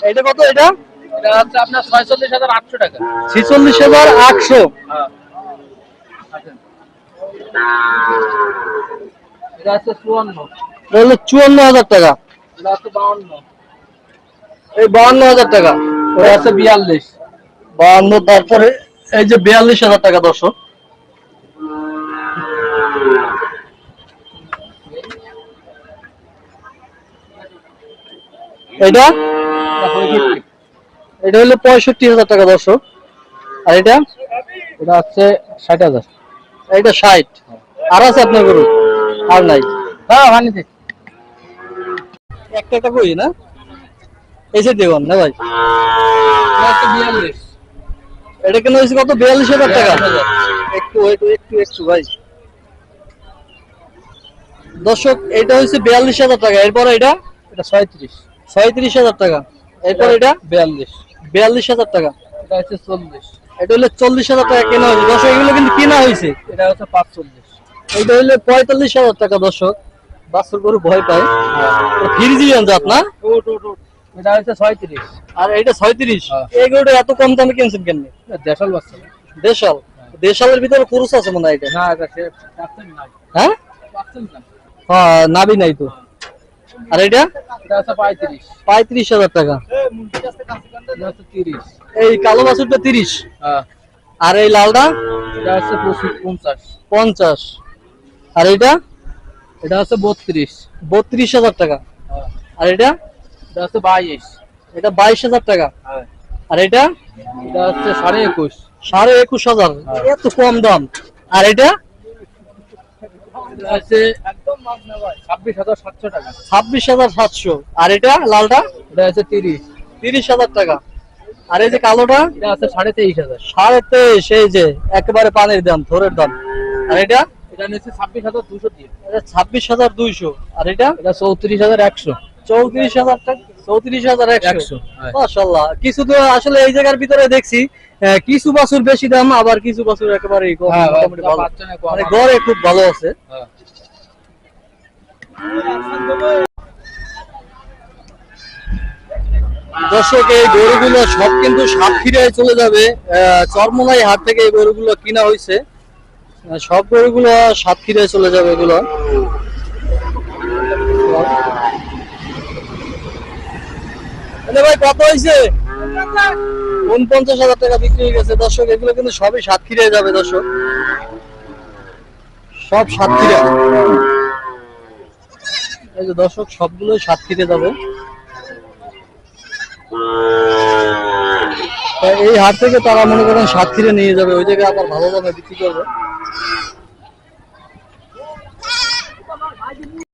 এটা কত? এটা এটা হচ্ছে আপনার 46,800 টাকা। 46,800। এটা হচ্ছে 54। এটা হলো 54,000 টাকা। এটা হচ্ছে 52। এই 52,000 টাকা। এটা হচ্ছে 42। 52, তারপরে এই যে 42,000 টাকা দর্শক। এটা এটা হলো 65,000 টাকা দর্শক। আর এটা এটা হচ্ছে 60,000। এটা 60। আর আছে আপনার গরু? আর নাই? হ্যাঁ ভানিতে একটা একটা কই না, এই যে দেওয়ান না ভাই। এটা হচ্ছে 42। এটা কেন হয়েছে কত? 42,000 টাকা। 42,000। একটু একটু ভাই দর্শক, এটা হচ্ছে 42,000 টাকা। এরপরে এটা এটা 37। 37,000 টাকা। এরপর এটা 42। 42,000 টাকা। এটা হচ্ছে 40। এটা হলো 40,000 টাকা কেনা হয়েছে দর্শক। এগুলো কিন্তু কেনা হয়েছে। এটা হচ্ছে 45। এটা হলো 45,000 টাকা দর্শক। বাছুর গরু ভয় পায়। ফিরিজিয়ান জাত না? এটা হচ্ছে 36। আর এটা 36। হ্যাঁ। এই গরুটা এত কম দামে কিনছেন কেন? দেশাল বাচ্চা। দেশাল। দেশালের ভিতরে পুরুষ আছে মনে হয় এটা। না এটা সে পাচ্ছেন নাই। হ্যাঁ পাচ্ছেন না। হ্যাঁ, নাবি নাই তো। আর এটা এটা হচ্ছে 35। 35,000 টাকা। এটা হচ্ছে 30। এই কালো বাছুরটা 30। হ্যাঁ। আর এই লালটা এটা হচ্ছে 50। 50। আর এটা এটা হচ্ছে 32। 32,000 টাকা। হ্যাঁ। আর এটা এটা হচ্ছে 22। এটা 22,000 টাকা। হ্যাঁ। আর এটা এটা হচ্ছে 21.5। 21,500। এত কম দাম। আর এটা এটা হচ্ছে একদম মাছ না ভাই 26,700 টাকা। 26,700। আর এটা লালটা এটা হচ্ছে 30। 30,000 টাকা। আর এই যে কালোটা এটা হচ্ছে 23,500। 23,500। এই যে একেবারে পানির দাম, থরের দাম। আর এটা এটা নিচ্ছে 26,200 দিয়ে। এটা 26,200। আর এটা এটা 34,100। 34,000 টাকা। 34,100। হ্যাঁ। মাশাআল্লাহ। কিছু তো আসলে এই জায়গার ভিতরে দেখছি কিছু বাছুর বেশি দাম, আবার কিছু বাছুর একেবারে কম। হ্যাঁ, মোটামুটি ভালো। বাচ্চা না কম। মানে গড়ে খুব ভালো আছে। হ্যাঁ। দর্শক, এই গরুগুলো সব কিন্তু সাতক্ষীরায় চলে যাবে। চরমোনাই হাট থেকে এই গরুগুলো কিনা হয়েছে। সব গরুগুলো সাতক্ষীরায় চলে যাবে এগুলো। ভাই কত হয়েছে? 49,000 টাকা বিক্রি হয়ে গেছে দর্শক। এগুলো কিন্তু সবই সাতক্ষীরায় যাবে দর্শক, সব সাতক্ষীরা। এই যে দর্শক, সবগুলোই সাতক্ষীরা যাবে। এই হাট থেকে তারা মনে করেন সাতক্ষীরা নিয়ে যাবে, ওই জায়গায় আবার ভালো দামে বিক্রি করবে।